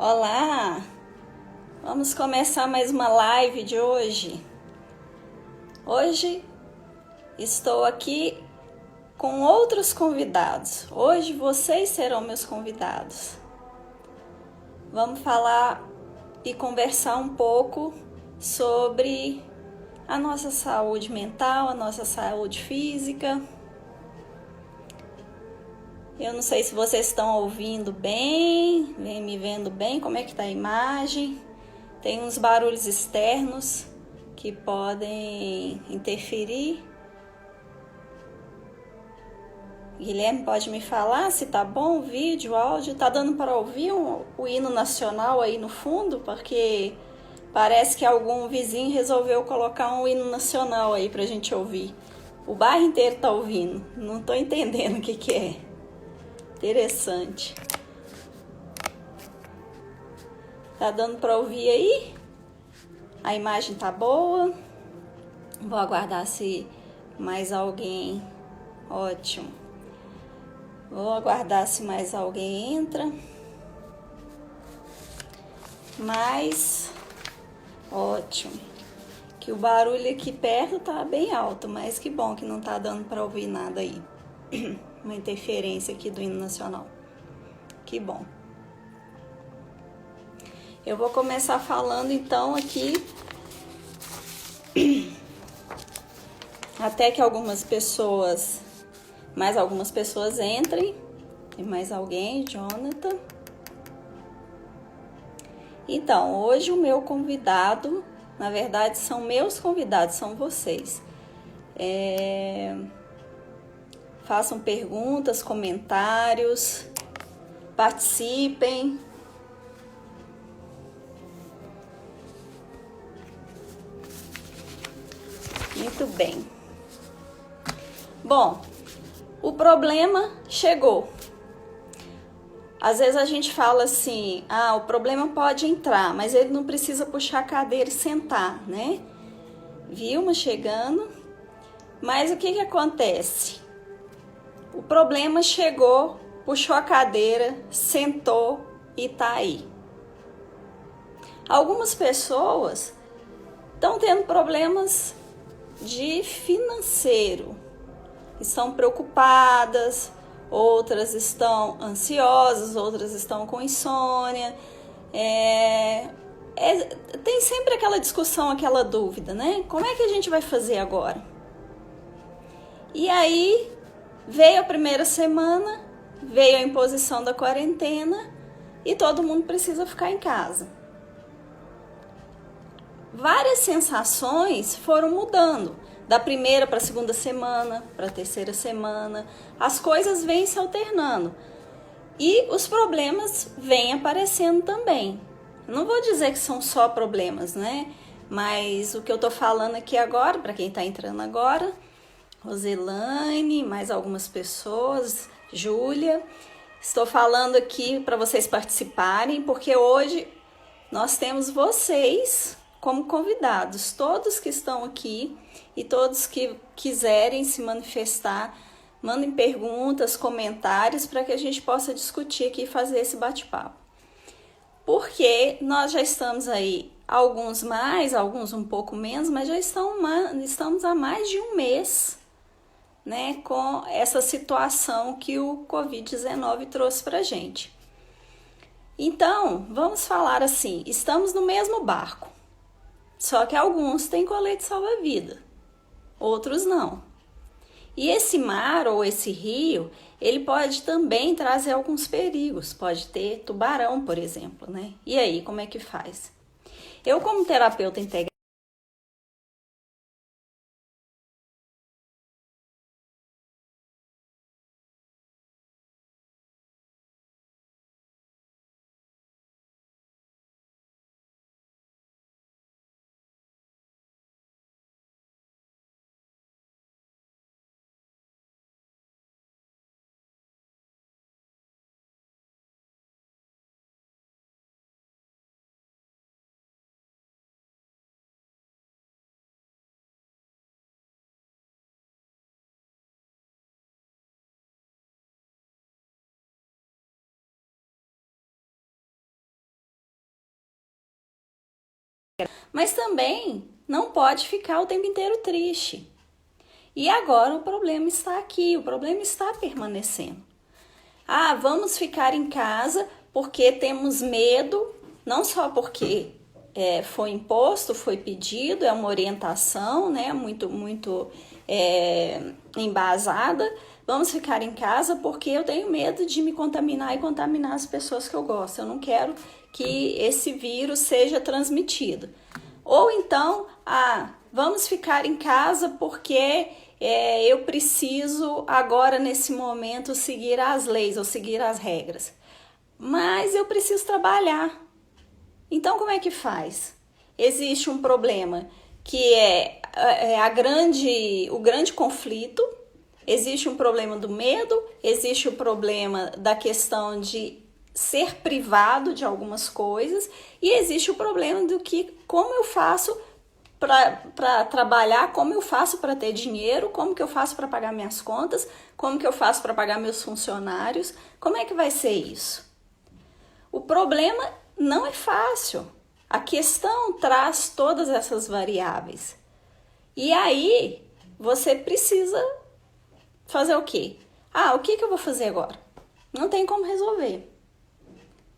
Olá! Vamos começar mais uma live de hoje. Hoje estou aqui com outros convidados. Hoje vocês serão meus convidados. Vamos falar e conversar um pouco sobre a nossa saúde mental, a nossa saúde física. Eu não sei se vocês estão ouvindo bem, me vendo bem, como é que tá a imagem. Tem uns barulhos externos que podem interferir. Guilherme, pode me falar se tá bom o vídeo, o áudio? Tá dando para ouvir o hino nacional aí no fundo? Porque parece que algum vizinho resolveu colocar um hino nacional aí pra gente ouvir. O bairro inteiro tá ouvindo. Não tô entendendo o que é. Interessante. Tá dando para ouvir aí? A imagem tá boa. Vou aguardar se mais alguém... Ótimo. Vou aguardar se mais alguém entra. Mas... Ótimo. Que o barulho aqui perto tá bem alto, mas que bom que não tá dando para ouvir nada aí. Uma interferência aqui do hino nacional. Que bom. Eu vou começar falando então aqui... Até que mais algumas pessoas entrem. Tem mais alguém, Jonathan. Então, hoje o meu convidado, na verdade são meus convidados, são vocês. Façam perguntas, comentários, participem. Muito bem. Bom, o problema chegou. Às vezes a gente fala assim, o problema pode entrar, mas ele não precisa puxar a cadeira e sentar, né? Vilma chegando. Mas o que acontece? O problema chegou, puxou a cadeira, sentou e tá aí. Algumas pessoas estão tendo problemas de financeiro, estão preocupadas, outras estão ansiosas, outras estão com insônia. Tem sempre aquela discussão, aquela dúvida, né? Como é que a gente vai fazer agora? E aí veio a primeira semana, veio a imposição da quarentena e todo mundo precisa ficar em casa. Várias sensações foram mudando, da primeira para a segunda semana, para a terceira semana, as coisas vêm se alternando e os problemas vêm aparecendo também. Não vou dizer que são só problemas, né? Mas o que eu tô falando aqui agora, para quem tá entrando agora, Roselaine, mais algumas pessoas, Júlia, estou falando aqui para vocês participarem, porque hoje nós temos vocês como convidados, todos que estão aqui e todos que quiserem se manifestar, mandem perguntas, comentários para que a gente possa discutir aqui e fazer esse bate-papo. Porque nós já estamos aí, alguns mais, alguns um pouco menos, mas já estamos há mais de um mês, né, com essa situação que o Covid-19 trouxe para a gente. Então, vamos falar assim, estamos no mesmo barco. Só que alguns têm colete salva-vida, outros não. E esse mar ou esse rio, ele pode também trazer alguns perigos. Pode ter tubarão, por exemplo, né? E aí, como é que faz? Eu, como terapeuta integrada, Mas também não pode ficar o tempo inteiro triste. E agora o problema está aqui, o problema está permanecendo. Ah, vamos ficar em casa porque temos medo, não só porque foi imposto, foi pedido, é uma orientação, né, muito embasada. Vamos ficar em casa porque eu tenho medo de me contaminar e contaminar as pessoas que eu gosto. Eu não quero que esse vírus seja transmitido. Ou então, vamos ficar em casa porque eu preciso agora, nesse momento, seguir as leis ou seguir as regras. Mas eu preciso trabalhar. Então, como é que faz? Existe um problema que é o grande conflito, existe um problema do medo, existe o problema da questão de ser privado de algumas coisas e existe o problema do que como eu faço para trabalhar, como eu faço para ter dinheiro, como que eu faço para pagar minhas contas, como que eu faço para pagar meus funcionários, como é que vai ser isso? O problema não é fácil. A questão traz todas essas variáveis. E aí, você precisa fazer o quê? O que eu vou fazer agora? Não tem como resolver.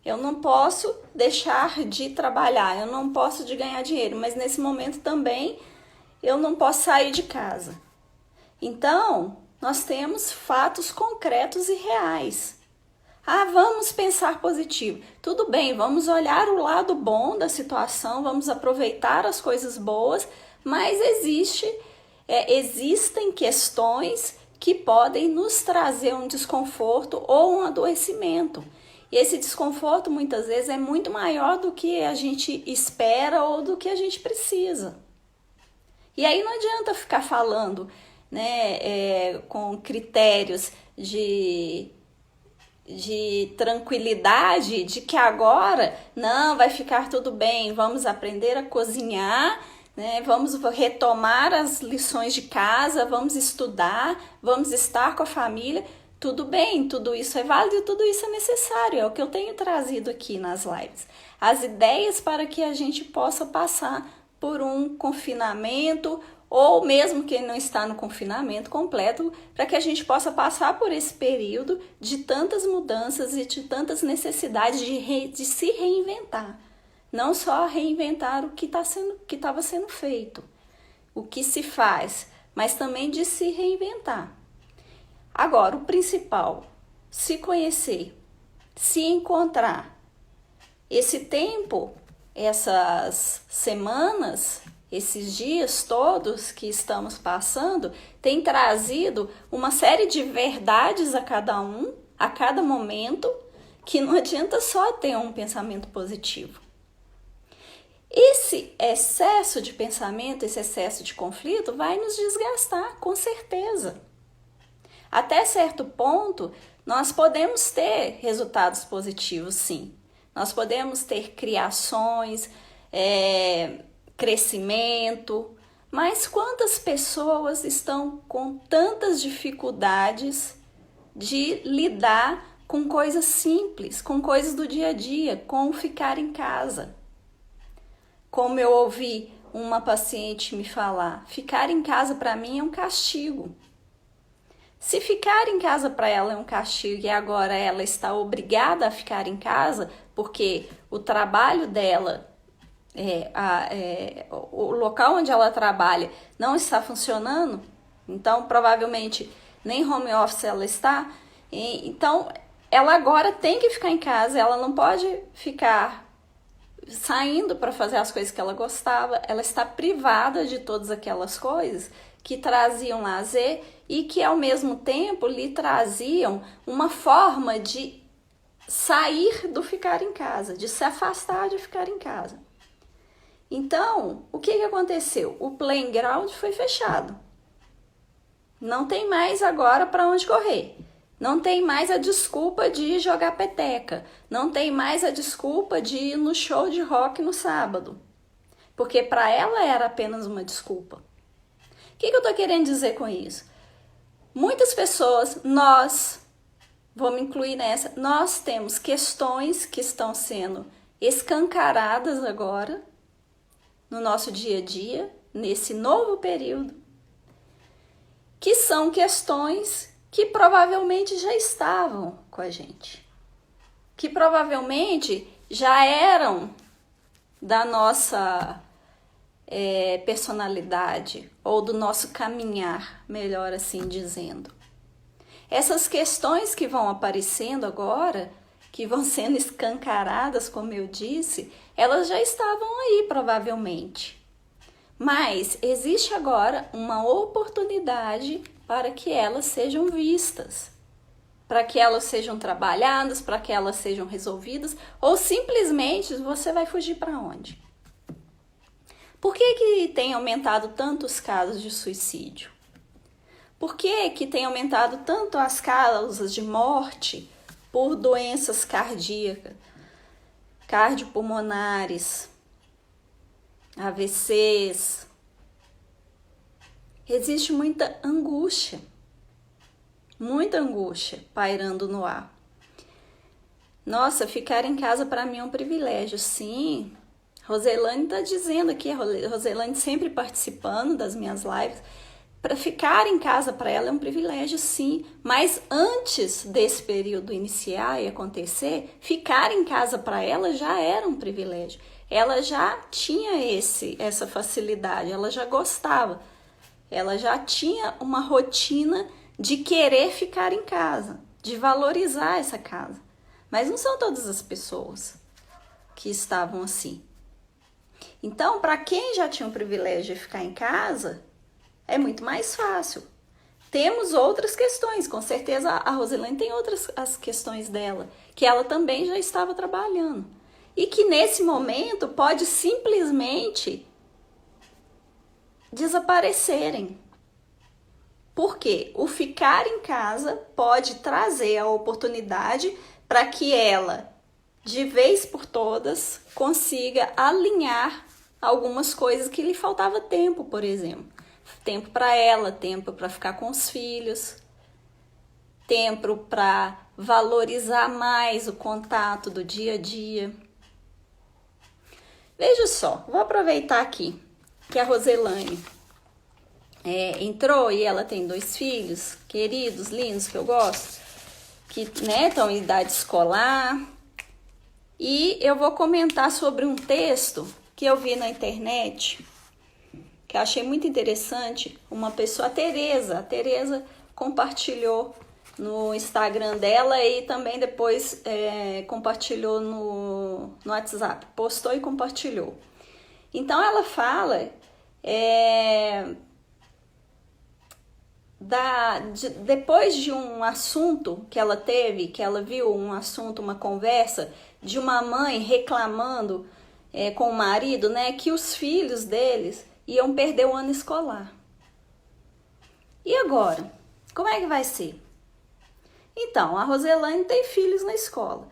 Eu não posso deixar de trabalhar, eu não posso de ganhar dinheiro, mas nesse momento também eu não posso sair de casa. Então, nós temos fatos concretos e reais. Vamos pensar positivo. Tudo bem, vamos olhar o lado bom da situação, vamos aproveitar as coisas boas, mas existem questões que podem nos trazer um desconforto ou um adoecimento. E esse desconforto, muitas vezes, é muito maior do que a gente espera ou do que a gente precisa. E aí não adianta ficar falando, né, com critérios de tranquilidade, de que agora não vai ficar tudo bem, vamos aprender a cozinhar, né? Vamos retomar as lições de casa, vamos estudar, vamos estar com a família. Tudo bem, tudo isso é válido e tudo isso é necessário, é o que eu tenho trazido aqui nas lives. As ideias para que a gente possa passar por um confinamento, ou mesmo quem não está no confinamento completo, para que a gente possa passar por esse período de tantas mudanças e de tantas necessidades de se reinventar. Não só reinventar o que estava sendo feito, o que se faz, mas também de se reinventar. Agora, o principal, se conhecer, se encontrar. Esse tempo, essas semanas, esses dias todos que estamos passando, tem trazido uma série de verdades a cada um, a cada momento, que não adianta só ter um pensamento positivo. Esse excesso de pensamento, esse excesso de conflito vai nos desgastar, com certeza. Até certo ponto, nós podemos ter resultados positivos, sim. Nós podemos ter criações, crescimento, mas quantas pessoas estão com tantas dificuldades de lidar com coisas simples, com coisas do dia a dia, com ficar em casa? Como eu ouvi uma paciente me falar, ficar em casa para mim é um castigo. Se ficar em casa para ela é um castigo e agora ela está obrigada a ficar em casa porque o trabalho dela, o local onde ela trabalha não está funcionando, então provavelmente nem home office ela está, então ela agora tem que ficar em casa, ela não pode ficar saindo para fazer as coisas que ela gostava, ela está privada de todas aquelas coisas que traziam lazer e que ao mesmo tempo lhe traziam uma forma de sair do ficar em casa, de se afastar de ficar em casa. Então, o que aconteceu? O playground foi fechado. Não tem mais agora para onde correr. Não tem mais a desculpa de jogar peteca. Não tem mais a desculpa de ir no show de rock no sábado. Porque para ela era apenas uma desculpa. O que eu estou querendo dizer com isso? Muitas pessoas, vou me incluir nessa, nós temos questões que estão sendo escancaradas agora no nosso dia a dia, nesse novo período, que são questões que provavelmente já estavam com a gente, que provavelmente já eram da nossa personalidade ou do nosso caminhar, melhor assim dizendo. Essas questões que vão aparecendo agora, que vão sendo escancaradas, como eu disse, elas já estavam aí provavelmente. Mas existe agora uma oportunidade para que elas sejam vistas, para que elas sejam trabalhadas, para que elas sejam resolvidas, ou simplesmente você vai fugir para onde? Por que tem aumentado tanto os casos de suicídio? Por que tem aumentado tanto as causas de morte por doenças cardíacas, cardiopulmonares, AVCs? Existe muita angústia pairando no ar. Nossa, ficar em casa para mim é um privilégio, sim. Roselaine está dizendo aqui, a Roselaine sempre participando das minhas lives, para ficar em casa para ela é um privilégio, sim. Mas antes desse período iniciar e acontecer, ficar em casa para ela já era um privilégio. Ela já tinha essa facilidade, ela já gostava. Ela já tinha uma rotina de querer ficar em casa, de valorizar essa casa. Mas não são todas as pessoas que estavam assim. Então, para quem já tinha o privilégio de ficar em casa, é muito mais fácil. Temos outras questões, com certeza a Roselaine tem as questões dela, que ela também já estava trabalhando. E que nesse momento pode simplesmente desaparecerem. Porque o ficar em casa pode trazer a oportunidade para que ela, de vez por todas, consiga alinhar algumas coisas que lhe faltava tempo, por exemplo. Tempo para ela, tempo para ficar com os filhos, tempo para valorizar mais o contato do dia a dia. Veja só, vou aproveitar aqui que a Roselaine entrou e ela tem 2 filhos queridos, lindos, que eu gosto, que estão em idade escolar. E eu vou comentar sobre um texto que eu vi na internet, que eu achei muito interessante. Uma pessoa, a Tereza compartilhou no Instagram dela e também depois compartilhou no WhatsApp, postou e compartilhou. Então ela fala depois de um assunto que ela teve, que ela viu um assunto, uma conversa de uma mãe reclamando com o marido, né, que os filhos deles iam perder o ano escolar. E agora? Como é que vai ser? Então, a Roselaine tem filhos na escola.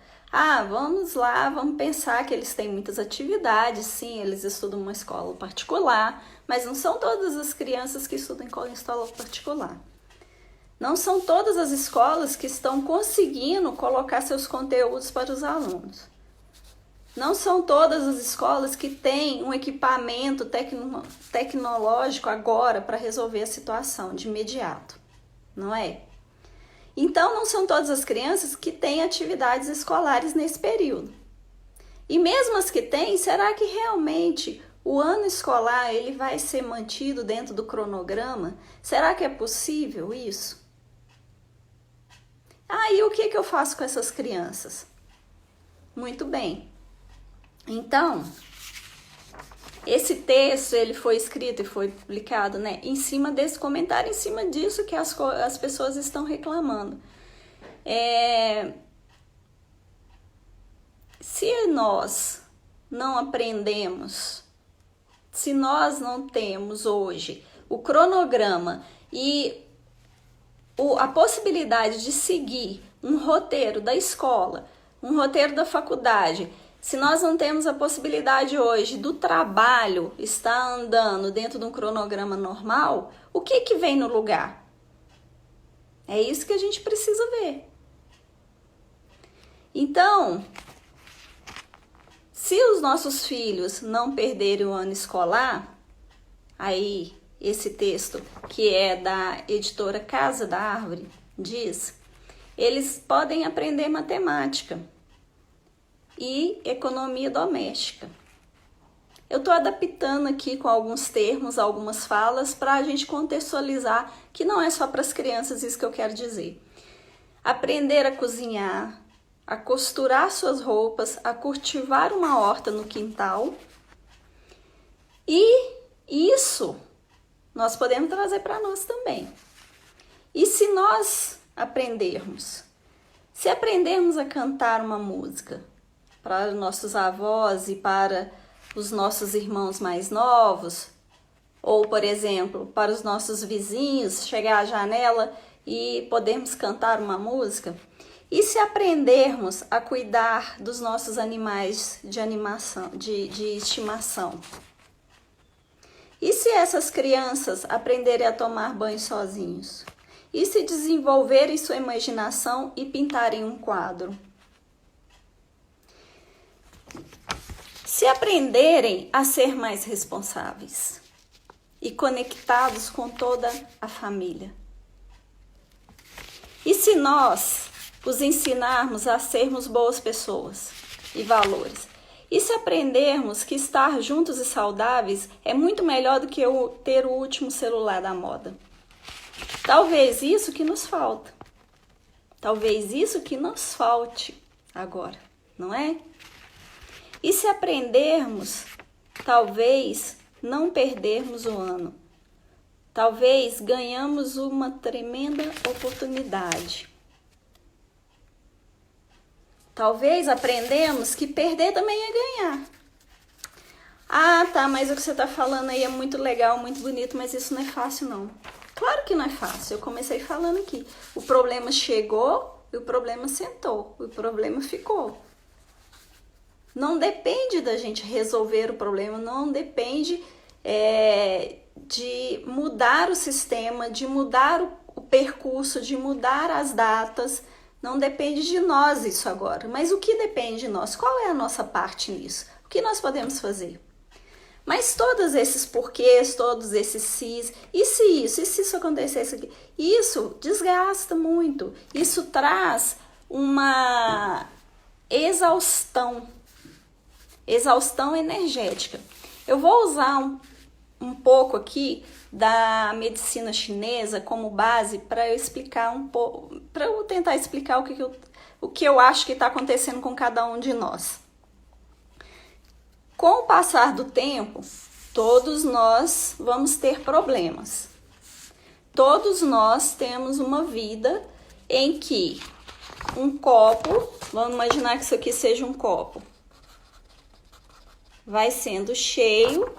Vamos lá, vamos pensar que eles têm muitas atividades, sim, eles estudam em uma escola particular, mas não são todas as crianças que estudam em escola particular. Não são todas as escolas que estão conseguindo colocar seus conteúdos para os alunos. Não são todas as escolas que têm um equipamento tecnológico agora para resolver a situação de imediato, não é? Então, não são todas as crianças que têm atividades escolares nesse período. E mesmo as que têm, será que realmente o ano escolar ele vai ser mantido dentro do cronograma? Será que é possível isso? E o que eu faço com essas crianças? Muito bem. Então, esse texto ele foi escrito e foi publicado, né, em cima desse comentário, em cima disso que as pessoas estão reclamando. Se nós não aprendemos, se nós não temos hoje o cronograma e a possibilidade de seguir um roteiro da escola, um roteiro da faculdade, se nós não temos a possibilidade hoje do trabalho estar andando dentro de um cronograma normal, o que vem no lugar? É isso que a gente precisa ver. Então, Se os nossos filhos não perderem o ano escolar, aí esse texto, que é da editora Casa da Árvore, diz, eles podem aprender matemática e economia doméstica. Eu estou adaptando aqui com alguns termos, algumas falas, para a gente contextualizar que não é só para as crianças isso que eu quero dizer. Aprender a cozinhar, a costurar suas roupas, a cultivar uma horta no quintal. E isso nós podemos trazer para nós também. E se nós aprendermos? Se aprendermos a cantar uma música para nossos avós e para os nossos irmãos mais novos, ou, por exemplo, para os nossos vizinhos, chegar à janela e podermos cantar uma música, e se aprendermos a cuidar dos nossos animais de estimação? E se essas crianças aprenderem a tomar banho sozinhos? E se desenvolverem sua imaginação e pintarem um quadro? Se aprenderem a ser mais responsáveis e conectados com toda a família? E se nós os ensinarmos a sermos boas pessoas e valores? E se aprendermos que estar juntos e saudáveis é muito melhor do que ter o último celular da moda? Talvez isso que nos falta. Talvez isso que nos falte agora, não é? E se aprendermos, talvez não perdermos o ano. Talvez ganhamos uma tremenda oportunidade. Talvez aprendemos que perder também é ganhar. Ah, tá, mas o que você está falando aí é muito legal, muito bonito, mas isso não é fácil não. Claro que não é fácil, eu comecei falando aqui. O problema chegou e o problema sentou, o problema ficou. Não depende da gente resolver o problema, não depende de mudar o sistema, de mudar o percurso, de mudar as datas. Não depende de nós isso agora. Mas o que depende de nós? Qual é a nossa parte nisso? O que nós podemos fazer? Mas todos esses porquês, todos esses sis, e se isso acontecesse aqui? Isso desgasta muito. Isso traz uma exaustão energética. Eu vou usar um pouco aqui da medicina chinesa como base para eu explicar um pouco, para eu tentar explicar o que eu acho que está acontecendo com cada um de nós. Com o passar do tempo, todos nós vamos ter problemas. Todos nós temos uma vida em que um copo, vamos imaginar que isso aqui seja um copo, vai sendo cheio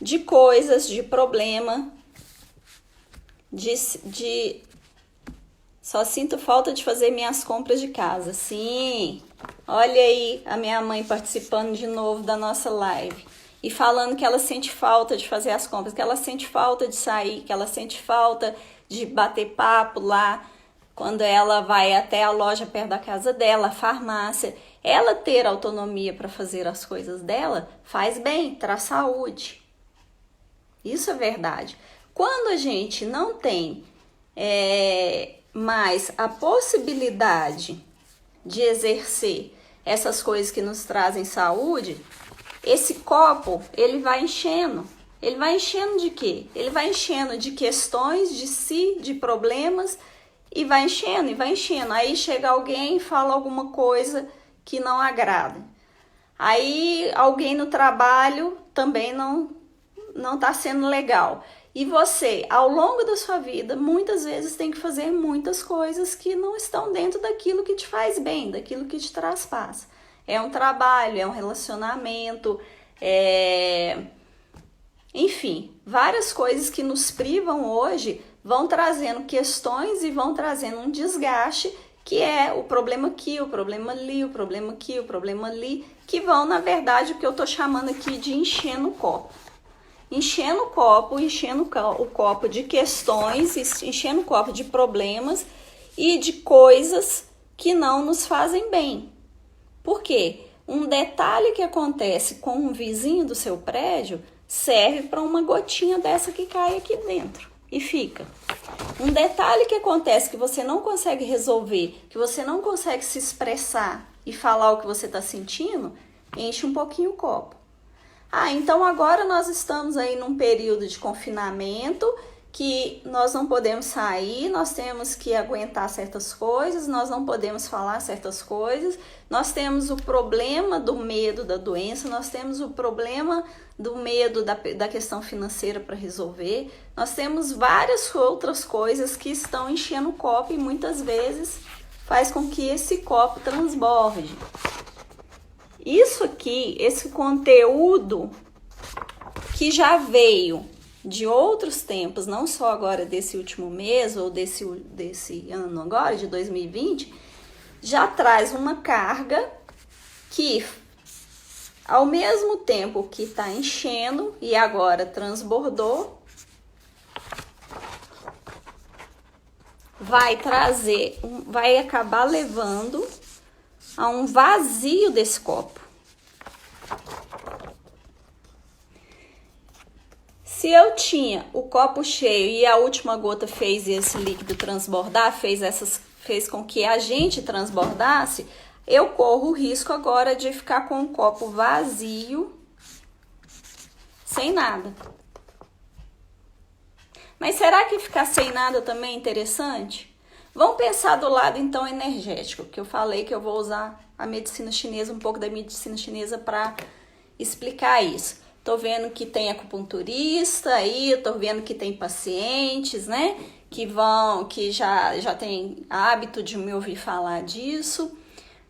de coisas, de problema, só sinto falta de fazer minhas compras de casa. Sim, olha aí a minha mãe participando de novo da nossa live e falando que ela sente falta de fazer as compras, que ela sente falta de sair, que ela sente falta de bater papo lá quando ela vai até a loja perto da casa dela, a farmácia. Ela ter autonomia para fazer as coisas dela faz bem, traz saúde. Isso é verdade. Quando a gente não tem mais a possibilidade de exercer essas coisas que nos trazem saúde, esse copo, ele vai enchendo. Ele vai enchendo de quê? Ele vai enchendo de questões, de si, de problemas, e vai enchendo, e vai enchendo. Aí chega alguém e fala alguma coisa que não agrada. Aí alguém no trabalho também não está sendo legal. E você, ao longo da sua vida, muitas vezes tem que fazer muitas coisas que não estão dentro daquilo que te faz bem, daquilo que te traz paz. É um trabalho, é um relacionamento, enfim, várias coisas que nos privam hoje vão trazendo questões e vão trazendo um desgaste, que é o problema aqui, o problema ali, o problema aqui, o problema ali, que vão, na verdade, o que eu estou chamando aqui de enchendo o copo. Enchendo o copo de questões, enchendo o copo de problemas e de coisas que não nos fazem bem. Por quê? Um detalhe que acontece com um vizinho do seu prédio serve para uma gotinha dessa que cai aqui dentro e fica. Um detalhe que acontece que você não consegue resolver, que você não consegue se expressar e falar o que você está sentindo, enche um pouquinho o copo. Então agora nós estamos aí num período de confinamento que nós não podemos sair, nós temos que aguentar certas coisas, nós não podemos falar certas coisas, nós temos o problema do medo da doença, nós temos o problema do medo da questão financeira para resolver, nós temos várias outras coisas que estão enchendo o copo e muitas vezes faz com que esse copo transborde. Isso aqui, esse conteúdo que já veio de outros tempos, não só agora desse último mês ou desse ano agora, de 2020, já traz uma carga que, ao mesmo tempo que está enchendo e agora transbordou, vai acabar levando a um vazio desse copo. Se eu tinha o copo cheio e a última gota fez esse líquido transbordar, fez com que a gente transbordasse, eu corro o risco agora de ficar com o copo vazio, sem nada. Mas será que ficar sem nada também é interessante? Vamos pensar do lado então energético, que eu falei que eu vou usar a medicina chinesa, um pouco da medicina chinesa para explicar isso. Tô vendo que tem acupunturista aí, tô vendo que tem pacientes, né, que já tem hábito de me ouvir falar disso.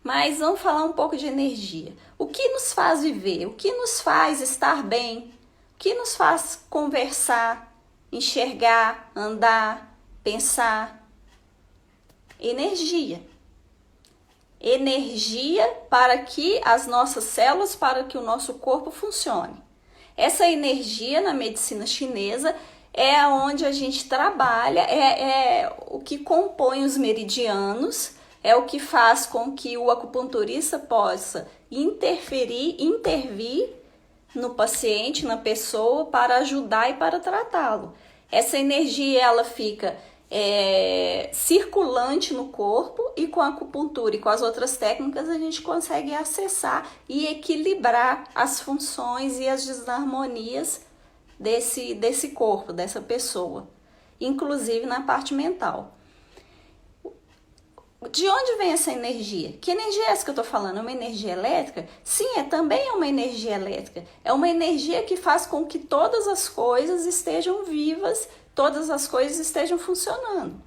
Mas vamos falar um pouco de energia. O que nos faz viver? O que nos faz estar bem? O que nos faz conversar, enxergar, andar, pensar? Energia. Energia para que as nossas células, para que o nosso corpo funcione. Essa energia na medicina chinesa é onde a gente trabalha, é o que compõe os meridianos, é o que faz com que o acupunturista possa intervir no paciente, na pessoa, para ajudar e para tratá-lo. Essa energia ela fica circulante no corpo e com a acupuntura e com as outras técnicas a gente consegue acessar e equilibrar as funções e as desarmonias desse corpo, dessa pessoa, inclusive na parte mental. De onde vem essa energia? Que energia é essa que eu estou falando? É uma energia elétrica? Sim, também é uma energia elétrica. É uma energia que faz com que todas as coisas estejam vivas, todas as coisas estejam funcionando.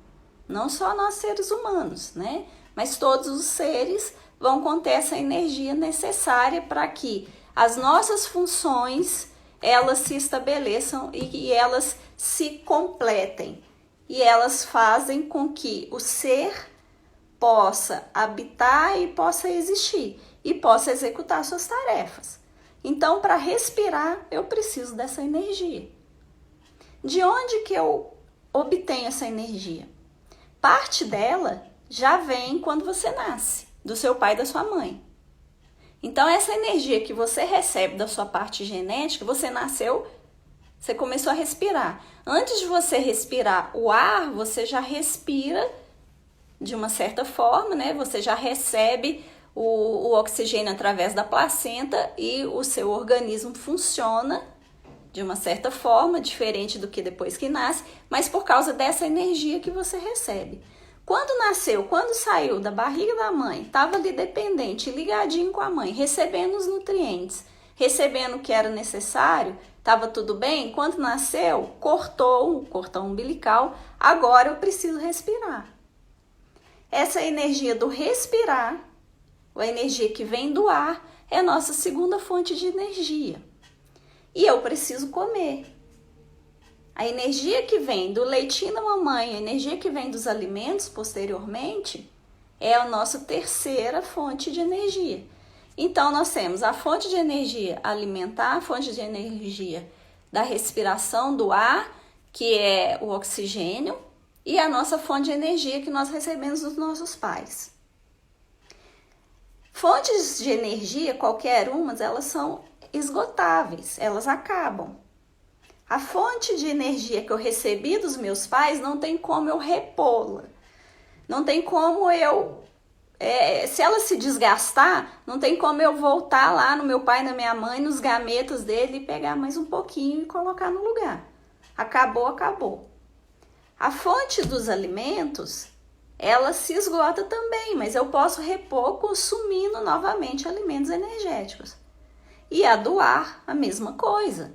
Não só nós seres humanos, né? Mas todos os seres vão conter essa energia necessária para que as nossas funções elas se estabeleçam e elas se completem. E elas fazem com que o ser possa habitar e possa existir e possa executar suas tarefas. Então, para respirar, eu preciso dessa energia. De onde que eu obtenho essa energia? Parte dela já vem quando você nasce, do seu pai e da sua mãe. Então, essa energia que você recebe da sua parte genética, você nasceu, você começou a respirar. Antes de você respirar o ar, você já respira de uma certa forma, né? Você já recebe o oxigênio através da placenta e o seu organismo funciona de uma certa forma, diferente do que depois que nasce, mas por causa dessa energia que você recebe. Quando nasceu, quando saiu da barriga da mãe, estava ali dependente, ligadinho com a mãe, recebendo os nutrientes, recebendo o que era necessário, estava tudo bem. Quando nasceu, cortou o cordão umbilical, agora eu preciso respirar. Essa energia do respirar, a energia que vem do ar, é a nossa segunda fonte de energia. E eu preciso comer. A energia que vem do leitinho da mamãe, a energia que vem dos alimentos posteriormente, é a nossa terceira fonte de energia. Então, nós temos a fonte de energia alimentar, a fonte de energia da respiração do ar, que é o oxigênio, e a nossa fonte de energia que nós recebemos dos nossos pais. Fontes de energia, qualquer uma, elas são esgotáveis, elas acabam. A fonte de energia que eu recebi dos meus pais não tem como eu repô-la. Não tem como eu... se ela se desgastar, não tem como eu voltar lá no meu pai e na minha mãe, nos gametos dele e pegar mais um pouquinho e colocar no lugar. Acabou, acabou. A fonte dos alimentos, ela se esgota também, mas eu posso repor consumindo novamente alimentos energéticos. E a do ar, a mesma coisa.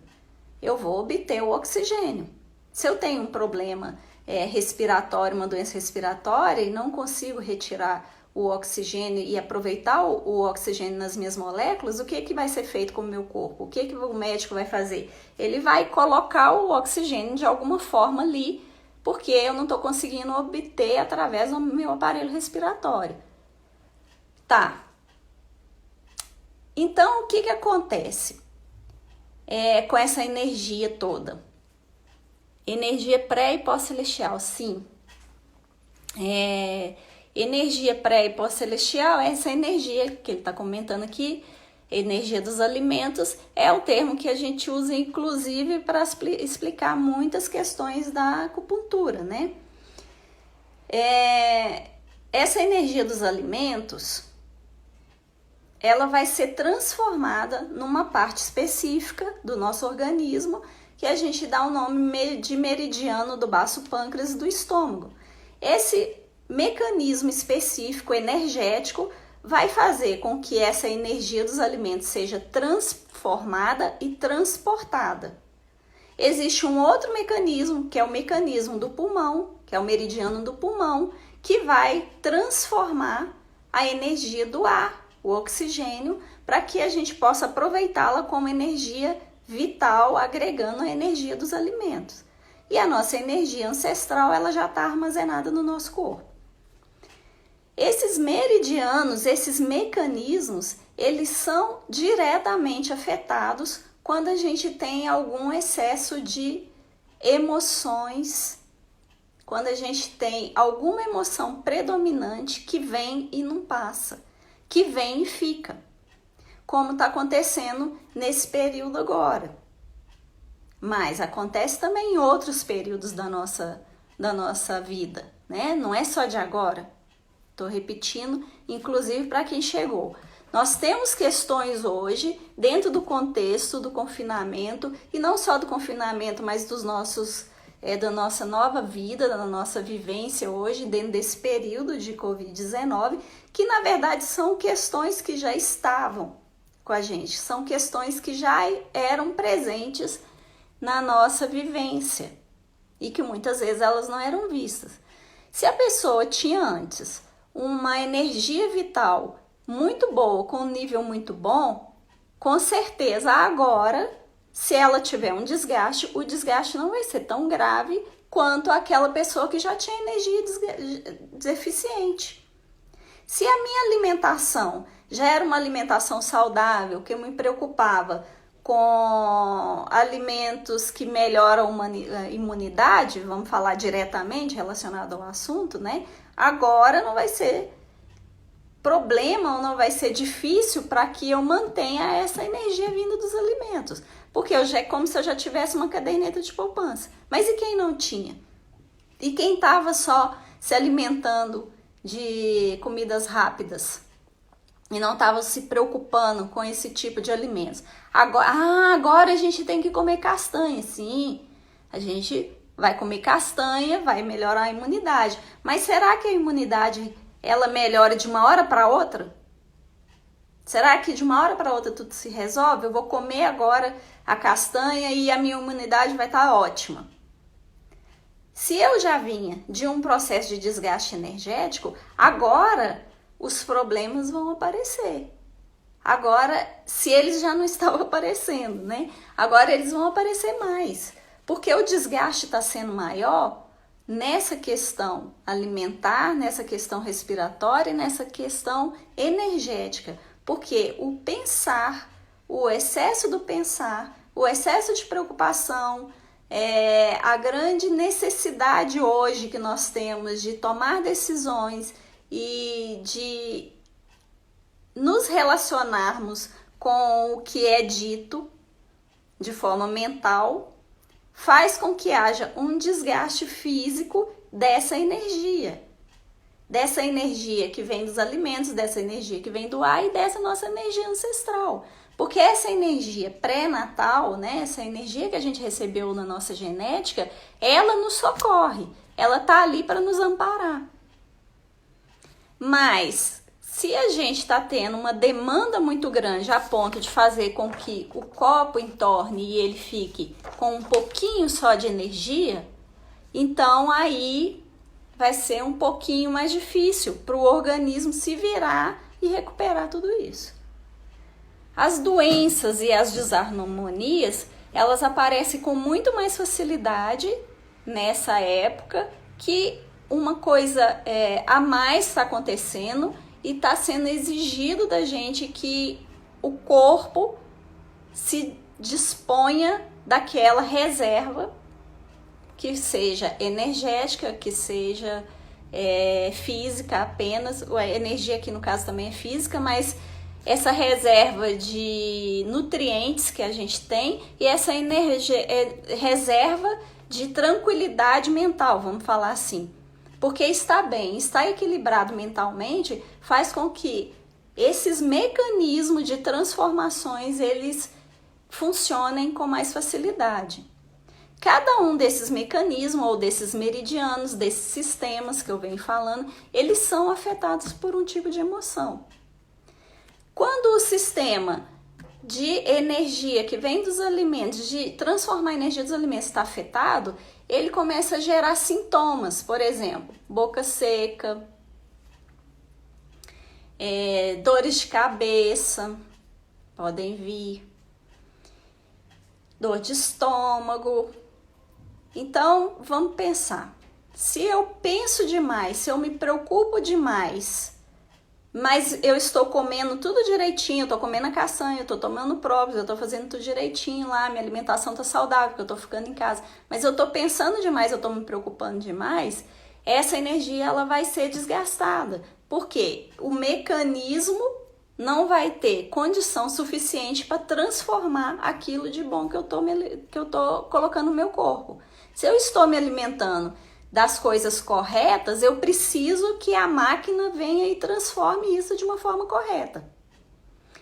Eu vou obter o oxigênio. Se eu tenho um problema respiratório, uma doença respiratória, e não consigo retirar o oxigênio e aproveitar o oxigênio nas minhas moléculas, o que vai ser feito com o meu corpo? O que o médico vai fazer? Ele vai colocar o oxigênio de alguma forma ali, porque eu não estou conseguindo obter através do meu aparelho respiratório. Tá. Então, o que acontece com essa energia toda? Energia pré e pós-celestial, sim. Energia pré e pós-celestial é essa energia que ele está comentando aqui, energia dos alimentos, é o termo que a gente usa, inclusive, para explicar muitas questões da acupuntura, né? Essa energia dos alimentos, ela vai ser transformada numa parte específica do nosso organismo, que a gente dá o nome de meridiano do baço pâncreas e do estômago. Esse mecanismo específico energético vai fazer com que essa energia dos alimentos seja transformada e transportada. Existe um outro mecanismo, que é o mecanismo do pulmão, que é o meridiano do pulmão, que vai transformar a energia do ar, o oxigênio, para que a gente possa aproveitá-la como energia vital, agregando a energia dos alimentos. E a nossa energia ancestral, ela já está armazenada no nosso corpo. Esses meridianos, esses mecanismos, eles são diretamente afetados quando a gente tem algum excesso de emoções, quando a gente tem alguma emoção predominante que vem e não passa, que vem e fica, como está acontecendo nesse período agora. Mas acontece também em outros períodos da nossa vida, né? Não é só de agora. Estou repetindo, inclusive para quem chegou. Nós temos questões hoje, dentro do contexto do confinamento, e não só do confinamento, mas da nossa nova vida, da nossa vivência hoje, dentro desse período de Covid-19, que na verdade são questões que já estavam com a gente, são questões que já eram presentes na nossa vivência e que muitas vezes elas não eram vistas. Se a pessoa tinha antes uma energia vital muito boa, com um nível muito bom, com certeza agora, se ela tiver um desgaste, o desgaste não vai ser tão grave quanto aquela pessoa que já tinha energia deficiente. Se a minha alimentação já era uma alimentação saudável, que eu me preocupava com alimentos que melhoram a imunidade, vamos falar diretamente relacionado ao assunto, né? Agora não vai ser problema ou não vai ser difícil para que eu mantenha essa energia vinda dos alimentos, porque é como se eu já tivesse uma caderneta de poupança. Mas e quem não tinha? E quem estava só se alimentando de comidas rápidas e não estava se preocupando com esse tipo de alimentos? Agora a gente tem que comer castanha. Sim, a gente vai comer castanha, vai melhorar a imunidade. Mas será que a imunidade ela melhora de uma hora para outra? Será que de uma hora para outra tudo se resolve? Eu vou comer agora a castanha e a minha imunidade vai estar ótima. Se eu já vinha de um processo de desgaste energético, agora os problemas vão aparecer. Agora, se eles já não estavam aparecendo, né? Agora eles vão aparecer mais. Porque o desgaste está sendo maior nessa questão alimentar, nessa questão respiratória e nessa questão energética. Porque o pensar, o excesso do pensar, o excesso de preocupação, a grande necessidade hoje que nós temos de tomar decisões e de nos nos relacionarmos com o que é dito de forma mental faz com que haja um desgaste físico dessa energia que vem dos alimentos, dessa energia que vem do ar e dessa nossa energia ancestral. Porque essa energia pré-natal, né, essa energia que a gente recebeu na nossa genética, ela nos socorre, ela está ali para nos amparar. Mas se a gente está tendo uma demanda muito grande a ponto de fazer com que o copo entorne e ele fique com um pouquinho só de energia, então aí vai ser um pouquinho mais difícil para o organismo se virar e recuperar tudo isso. As doenças e as desarmonias, elas aparecem com muito mais facilidade nessa época que uma coisa a mais está acontecendo e está sendo exigido da gente que o corpo se disponha daquela reserva, que seja energética, que seja física apenas. A energia aqui no caso também é física, mas essa reserva de nutrientes que a gente tem e essa energia, reserva de tranquilidade mental, vamos falar assim. Porque está bem, está equilibrado mentalmente, faz com que esses mecanismos de transformações, eles funcionem com mais facilidade. Cada um desses mecanismos, ou desses meridianos, desses sistemas que eu venho falando, eles são afetados por um tipo de emoção. Quando o sistema de energia que vem dos alimentos, de transformar a energia dos alimentos está afetado, ele começa a gerar sintomas, por exemplo, boca seca, dores de cabeça, podem vir, dor de estômago. Então, vamos pensar, se eu penso demais, se eu me preocupo demais, mas eu estou comendo tudo direitinho, eu estou comendo a castanha, eu estou tomando própolis, eu estou fazendo tudo direitinho lá, minha alimentação está saudável, porque eu estou ficando em casa, mas eu estou pensando demais, eu estou me preocupando demais, essa energia ela vai ser desgastada. Por quê? O mecanismo não vai ter condição suficiente para transformar aquilo de bom que eu estou colocando no meu corpo. Se eu estou me alimentando das coisas corretas, eu preciso que a máquina venha e transforme isso de uma forma correta.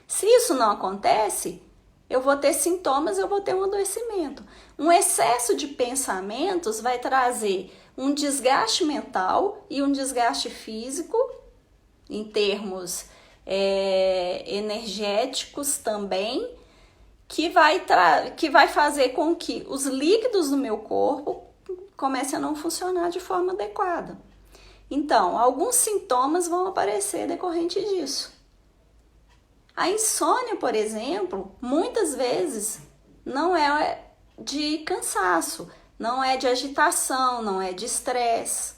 Se isso não acontece, eu vou ter sintomas, eu vou ter um adoecimento. Um excesso de pensamentos vai trazer um desgaste mental e um desgaste físico, em termos energéticos também, que vai fazer com que os líquidos do meu corpo comece a não funcionar de forma adequada. Então, alguns sintomas vão aparecer decorrente disso. A insônia, por exemplo, muitas vezes não é de cansaço, não é de agitação, não é de estresse.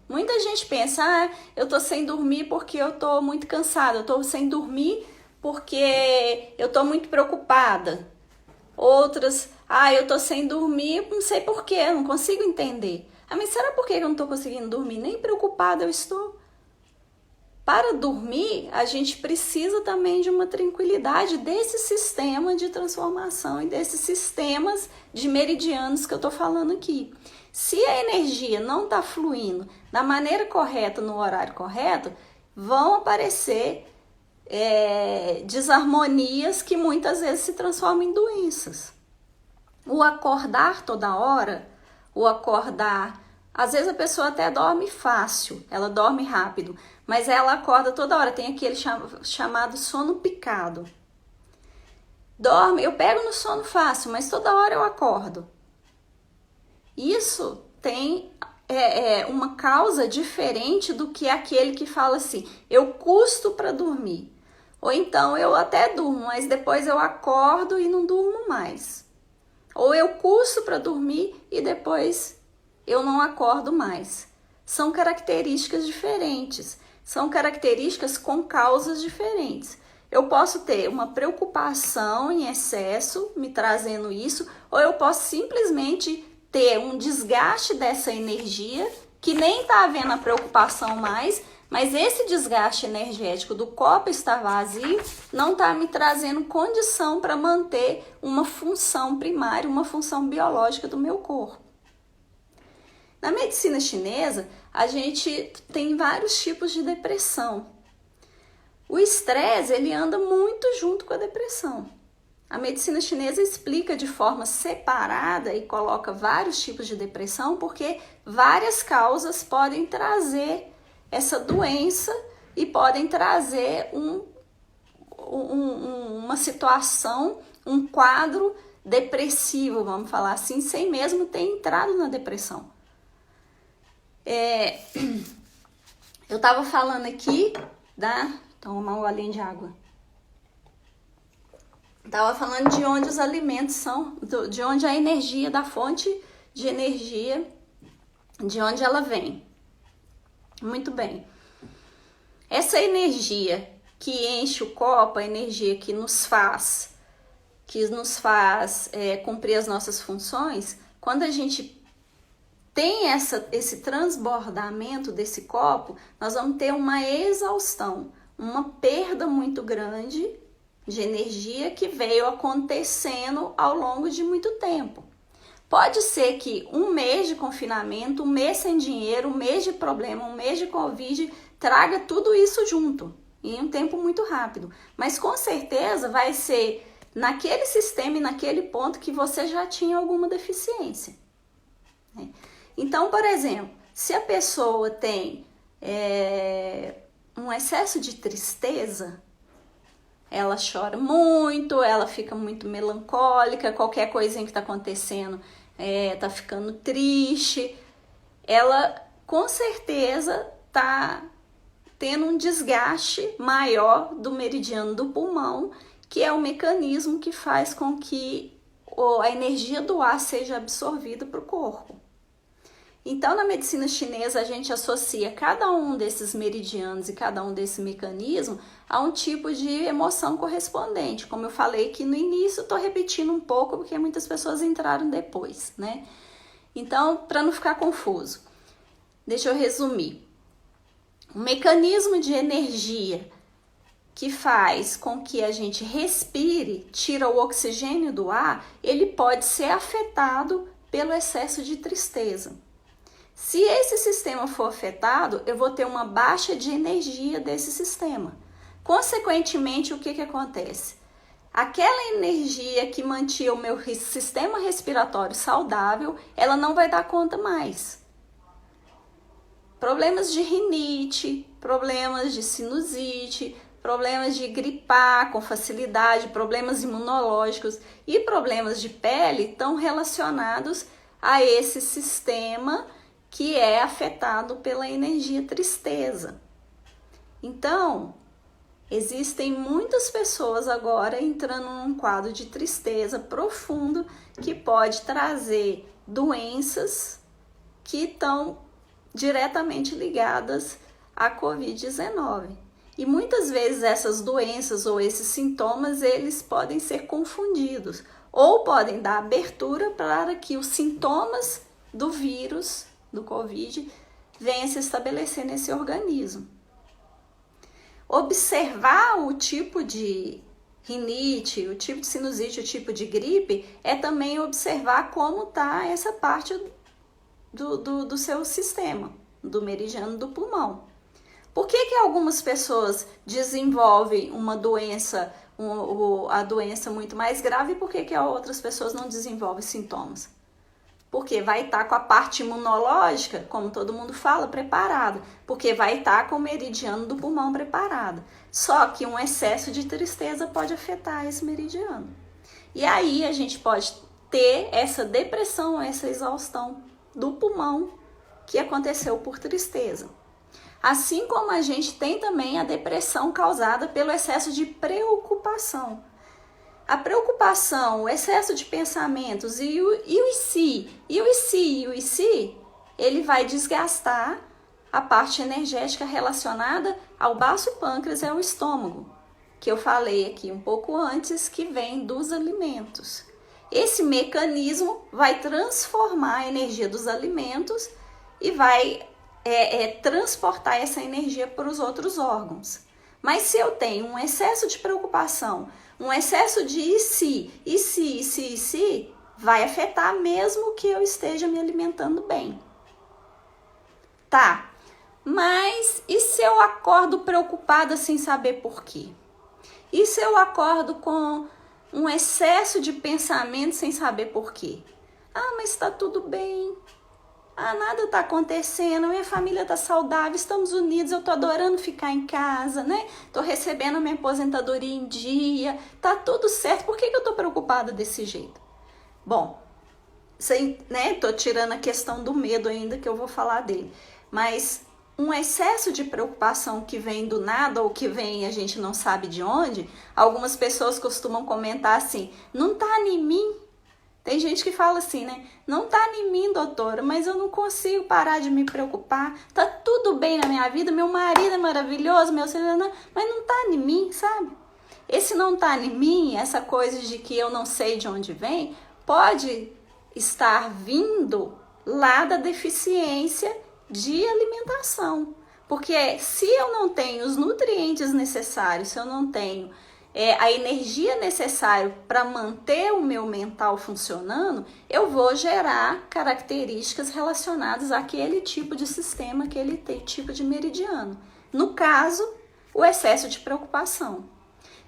Muita gente pensa, eu tô sem dormir porque eu tô muito cansada, eu tô sem dormir porque eu tô muito preocupada. Outras, eu tô sem dormir, não sei porquê, não consigo entender. Mas será por que eu não tô conseguindo dormir? Nem preocupada eu estou. Para dormir, a gente precisa também de uma tranquilidade desse sistema de transformação e desses sistemas de meridianos que eu tô falando aqui. Se a energia não está fluindo da maneira correta, no horário correto, vão aparecer desarmonias que muitas vezes se transformam em doenças. O acordar toda hora, às vezes a pessoa até dorme fácil, ela dorme rápido, mas ela acorda toda hora, tem aquele chamado sono picado. Eu pego no sono fácil, mas toda hora eu acordo. Isso tem uma causa diferente do que aquele que fala assim, eu custo para dormir. Ou então eu até durmo, mas depois eu acordo e não durmo mais. Ou eu custo para dormir e depois eu não acordo mais. São características diferentes, são características com causas diferentes. Eu posso ter uma preocupação em excesso me trazendo isso, ou eu posso simplesmente ter um desgaste dessa energia que nem está havendo a preocupação mais, Mas esse desgaste energético do copo estar vazio não está me trazendo condição para manter uma função primária, uma função biológica do meu corpo. Na medicina chinesa, a gente tem vários tipos de depressão. O estresse, ele anda muito junto com a depressão. A medicina chinesa explica de forma separada e coloca vários tipos de depressão porque várias causas podem trazer essa doença e podem trazer uma situação, um quadro depressivo, vamos falar assim, sem mesmo ter entrado na depressão. Eu estava falando aqui tomar um golinho de água. Estava falando de onde os alimentos são, de onde a energia, da fonte de energia, de onde ela vem. Muito bem. Essa energia que enche o copo, a energia que nos faz cumprir as nossas funções, quando a gente tem esse transbordamento desse copo, nós vamos ter uma exaustão, uma perda muito grande de energia que veio acontecendo ao longo de muito tempo. Pode ser que um mês de confinamento, um mês sem dinheiro, um mês de problema, um mês de Covid, traga tudo isso junto, em um tempo muito rápido. Mas com certeza vai ser naquele sistema e naquele ponto que você já tinha alguma deficiência. Então, por exemplo, se a pessoa tem um excesso de tristeza, ela chora muito, ela fica muito melancólica, qualquer coisinha que está acontecendo tá ficando triste, ela com certeza tá tendo um desgaste maior do meridiano do pulmão, que é o mecanismo que faz com que a energia do ar seja absorvida para o corpo. Então, na medicina chinesa, a gente associa cada um desses meridianos e cada um desse mecanismo a um tipo de emoção correspondente. Como eu falei aqui no início, estou repetindo um pouco porque muitas pessoas entraram depois, né? Então, para não ficar confuso, deixa eu resumir. O mecanismo de energia que faz com que a gente respire, tira o oxigênio do ar, ele pode ser afetado pelo excesso de tristeza. Se esse sistema for afetado, eu vou ter uma baixa de energia desse sistema. Consequentemente, o que acontece? Aquela energia que mantinha o meu sistema respiratório saudável, ela não vai dar conta mais. Problemas de rinite, problemas de sinusite, problemas de gripar com facilidade, problemas imunológicos e problemas de pele estão relacionados a esse sistema que é afetado pela energia tristeza. Então, existem muitas pessoas agora entrando num quadro de tristeza profundo que pode trazer doenças que estão diretamente ligadas à Covid-19. E muitas vezes essas doenças ou esses sintomas, eles podem ser confundidos ou podem dar abertura para que os sintomas do vírus do Covid venha se estabelecer nesse organismo. Observar o tipo de rinite, o tipo de sinusite, o tipo de gripe, é também observar como está essa parte do seu sistema, do meridiano do pulmão. Por que algumas pessoas desenvolvem uma doença, a doença muito mais grave, e por que outras pessoas não desenvolvem sintomas? Porque vai estar com a parte imunológica, como todo mundo fala, preparada. Porque vai estar com o meridiano do pulmão preparado. Só que um excesso de tristeza pode afetar esse meridiano. E aí a gente pode ter essa depressão, essa exaustão do pulmão que aconteceu por tristeza. Assim como a gente tem também a depressão causada pelo excesso de preocupação. A preocupação, o excesso de pensamentos e o se, ele vai desgastar a parte energética relacionada ao baço pâncreas e ao estômago, que eu falei aqui um pouco antes, que vem dos alimentos. Esse mecanismo vai transformar a energia dos alimentos e vai transportar essa energia para os outros órgãos. Mas se eu tenho um excesso de preocupação, um excesso de e se, vai afetar mesmo que eu esteja me alimentando bem. Tá, mas e se eu acordo preocupada sem saber por quê? E se eu acordo com um excesso de pensamento sem saber por quê? Ah, mas está tudo bem. Ah, nada está acontecendo, minha família está saudável, estamos unidos, eu estou adorando ficar em casa, né? Estou recebendo a minha aposentadoria em dia, tá tudo certo, por que eu estou preocupada desse jeito? Bom, tô tirando a questão do medo ainda, que eu vou falar dele, mas um excesso de preocupação que vem do nada ou que vem a gente não sabe de onde, algumas pessoas costumam comentar assim, não tá em mim. Tem gente que fala assim, né? Não tá em mim, doutora, mas eu não consigo parar de me preocupar. Tá tudo bem na minha vida, meu marido é maravilhoso, meu cidadão, mas não tá em mim, sabe? Esse não tá em mim, essa coisa de que eu não sei de onde vem, pode estar vindo lá da deficiência de alimentação. Porque se eu não tenho os nutrientes necessários, se eu não tenho a energia necessária para manter o meu mental funcionando, eu vou gerar características relacionadas àquele tipo de sistema, aquele tipo de meridiano. No caso, o excesso de preocupação.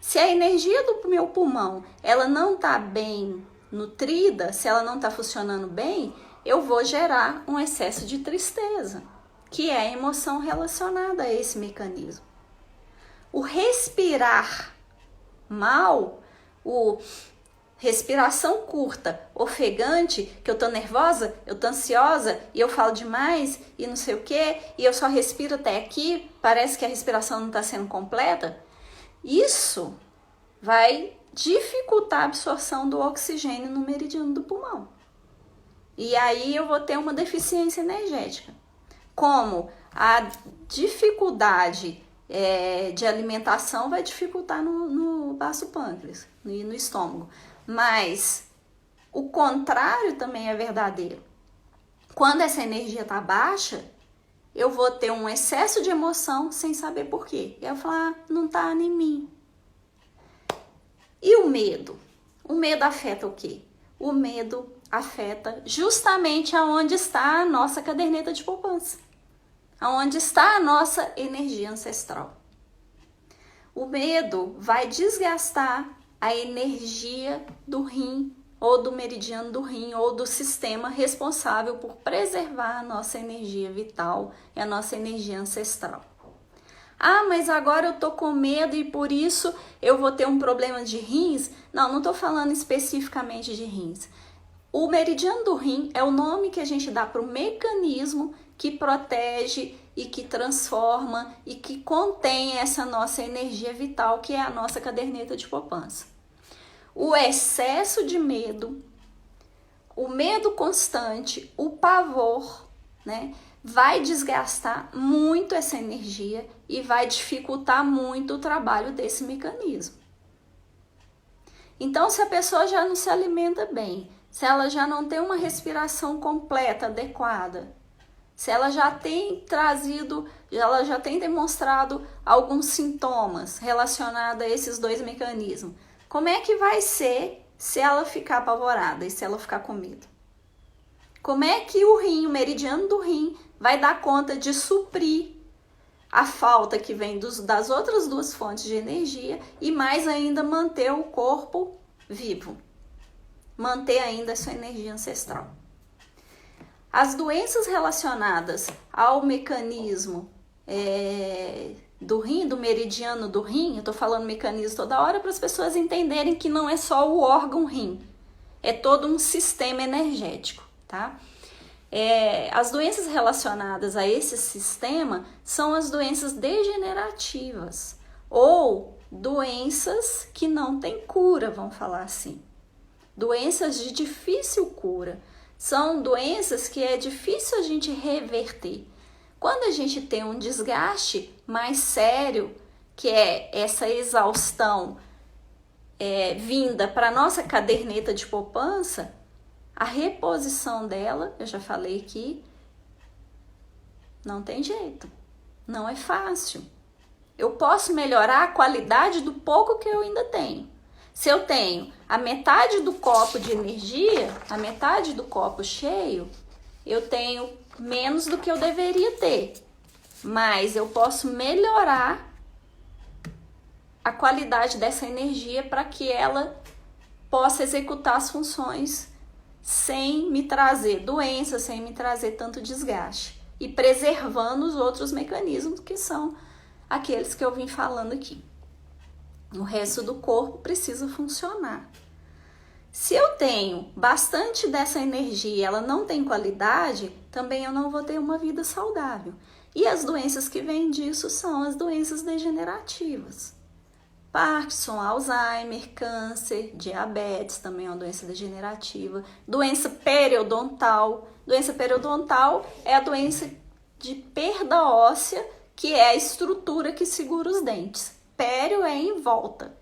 Se a energia do meu pulmão ela não está bem nutrida, se ela não está funcionando bem, eu vou gerar um excesso de tristeza, que é a emoção relacionada a esse mecanismo. O respirar mal, o respiração curta, ofegante, que eu tô nervosa, eu tô ansiosa e eu falo demais e não sei o que, e eu só respiro até aqui, parece que a respiração não está sendo completa, isso vai dificultar a absorção do oxigênio no meridiano do pulmão. E aí eu vou ter uma deficiência energética. Como a dificuldade de alimentação vai dificultar no baço pâncreas e no estômago. Mas o contrário também é verdadeiro. Quando essa energia está baixa, eu vou ter um excesso de emoção sem saber por quê. E eu vou falar, não está em mim. E o medo? O medo afeta o quê? O medo afeta justamente aonde está a nossa caderneta de poupança. Aonde está a nossa energia ancestral. O medo vai desgastar a energia do rim, ou do meridiano do rim, ou do sistema responsável por preservar a nossa energia vital e a nossa energia ancestral. Ah, mas agora eu tô com medo e por isso eu vou ter um problema de rins? Não tô falando especificamente de rins. O meridiano do rim é o nome que a gente dá para o mecanismo que protege e que transforma e que contém essa nossa energia vital, que é a nossa caderneta de poupança. O excesso de medo, o medo constante, o pavor, né, vai desgastar muito essa energia e vai dificultar muito o trabalho desse mecanismo. Então, se a pessoa já não se alimenta bem, se ela já não tem uma respiração completa, adequada, se ela já tem ela já tem demonstrado alguns sintomas relacionados a esses dois mecanismos, como é que vai ser se ela ficar apavorada e se ela ficar com medo? Como é que o rim, o meridiano do rim, vai dar conta de suprir a falta que vem das outras duas fontes de energia e mais ainda manter o corpo vivo? Manter ainda a sua energia ancestral. As doenças relacionadas ao mecanismo do rim, do meridiano do rim, eu tô falando mecanismo toda hora para as pessoas entenderem que não é só o órgão rim, é todo um sistema energético, tá? As doenças relacionadas a esse sistema são as doenças degenerativas ou doenças que não têm cura, vamos falar assim. Doenças de difícil cura. São doenças que é difícil a gente reverter. Quando a gente tem um desgaste mais sério, que é essa exaustão vinda para a nossa caderneta de poupança, a reposição dela, eu já falei aqui, Não tem jeito. Não é fácil. Eu posso melhorar a qualidade do pouco que eu ainda tenho. Se eu tenho a metade do copo de energia, a metade do copo cheio, eu tenho menos do que eu deveria ter. Mas eu posso melhorar a qualidade dessa energia para que ela possa executar as funções sem me trazer doença, sem me trazer tanto desgaste. E preservando os outros mecanismos que são aqueles que eu vim falando aqui. O resto do corpo precisa funcionar. Se eu tenho bastante dessa energia e ela não tem qualidade, também eu não vou ter uma vida saudável. E as doenças que vêm disso são as doenças degenerativas. Parkinson, Alzheimer, câncer, diabetes também é uma doença degenerativa. Doença periodontal. Doença periodontal é a doença de perda óssea, que é a estrutura que segura os dentes. Pério é em volta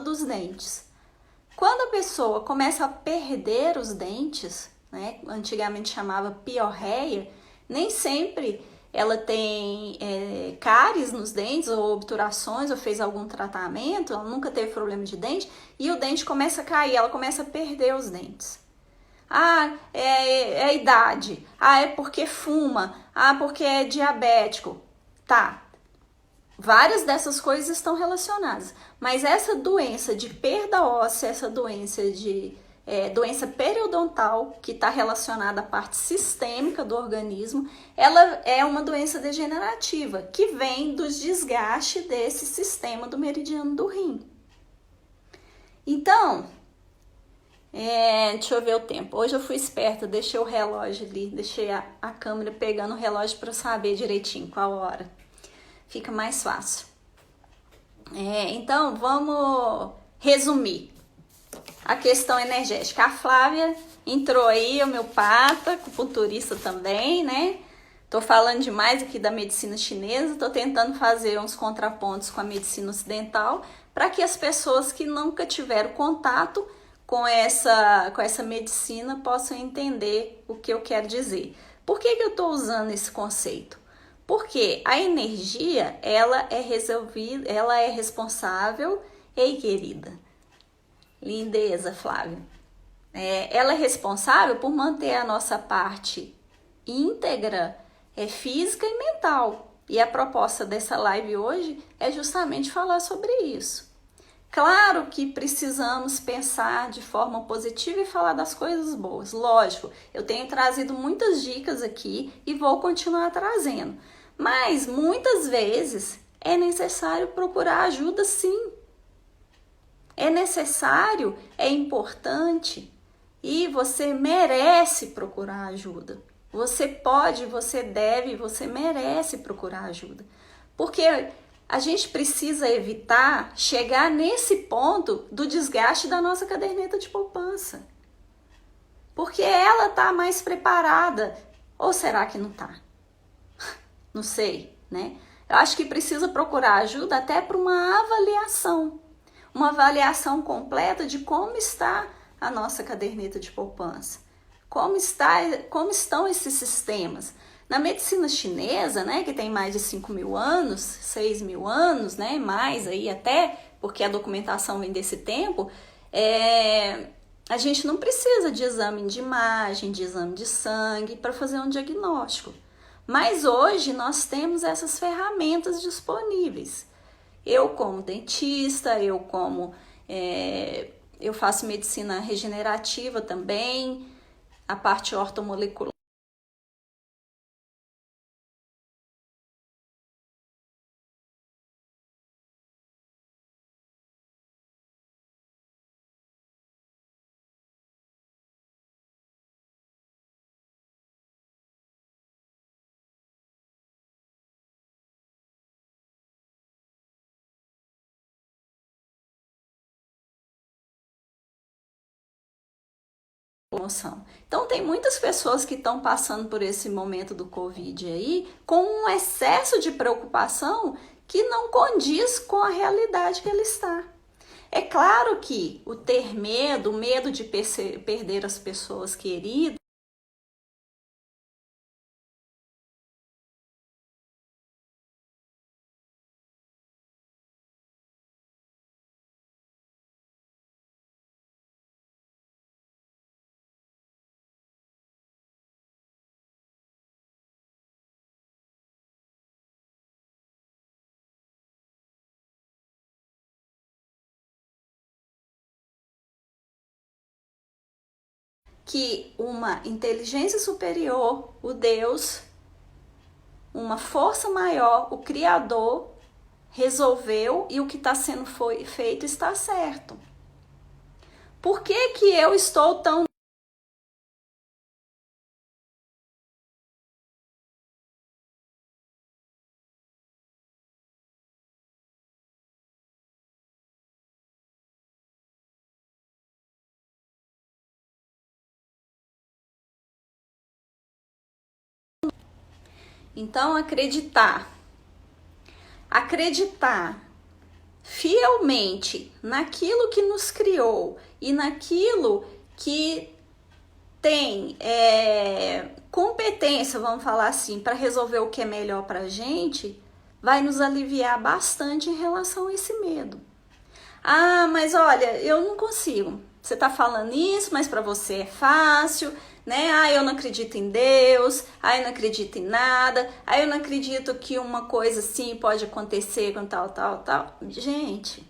dos dentes. Quando a pessoa começa a perder os dentes, né, antigamente chamava piorreia, nem sempre ela tem cáries nos dentes ou obturações ou fez algum tratamento, ela nunca teve problema de dente e o dente começa a cair, ela começa a perder os dentes. É a idade, é porque fuma, porque é diabético. Tá, várias dessas coisas estão relacionadas, mas essa doença de perda óssea, essa doença de doença periodontal, que está relacionada à parte sistêmica do organismo, ela é uma doença degenerativa, que vem dos desgastes desse sistema do meridiano do rim. Então, deixa eu ver o tempo. Hoje eu fui esperta, deixei o relógio ali, deixei a câmera pegando o relógio para saber direitinho qual hora. Fica mais fácil. Então, vamos resumir a questão energética. A Flávia entrou aí, homeopata, acupunturista também, né? Tô falando demais aqui da medicina chinesa, tô tentando fazer uns contrapontos com a medicina ocidental para que as pessoas que nunca tiveram contato com essa medicina possam entender o que eu quero dizer. Por que eu tô usando esse conceito? Porque a energia, ela é responsável. Ei, querida, lindeza, Flávia. Ela é responsável por manter a nossa parte íntegra, física e mental. E a proposta dessa live hoje é justamente falar sobre isso. Claro que precisamos pensar de forma positiva e falar das coisas boas. Lógico, eu tenho trazido muitas dicas aqui e vou continuar trazendo. Mas muitas vezes é necessário procurar ajuda, sim. É necessário, é importante e você merece procurar ajuda. Você pode, você deve, você merece procurar ajuda. Porque a gente precisa evitar chegar nesse ponto do desgaste da nossa caderneta de poupança. Porque ela está mais preparada. Ou será que não está? Não sei, né? Eu acho que precisa procurar ajuda até para uma avaliação completa de como está a nossa caderneta de poupança, como estão esses sistemas. Na medicina chinesa, né, que tem mais de 5.000 anos, 6.000 anos, né, mais aí até, porque a documentação vem desse tempo, a gente não precisa de exame de imagem, de exame de sangue para fazer um diagnóstico. Mas hoje nós temos essas ferramentas disponíveis. Eu como dentista, eu faço medicina regenerativa também, a parte ortomolecular. Então tem muitas pessoas que estão passando por esse momento do Covid aí com um excesso de preocupação que não condiz com a realidade que ele está. É claro que o ter medo, o medo de perder as pessoas queridas, que uma inteligência superior, o Deus, uma força maior, o Criador, resolveu e o que está sendo feito está certo. Por que que eu estou tão... Então, acreditar fielmente naquilo que nos criou e naquilo que tem competência, vamos falar assim, para resolver o que é melhor para a gente, vai nos aliviar bastante em relação a esse medo. Ah, mas olha, eu não consigo. Você está falando isso, mas para você é fácil, né? Ah, eu não acredito em Deus, ah, eu não acredito em nada, ah, eu não acredito que uma coisa assim pode acontecer com tal, tal, tal. Gente,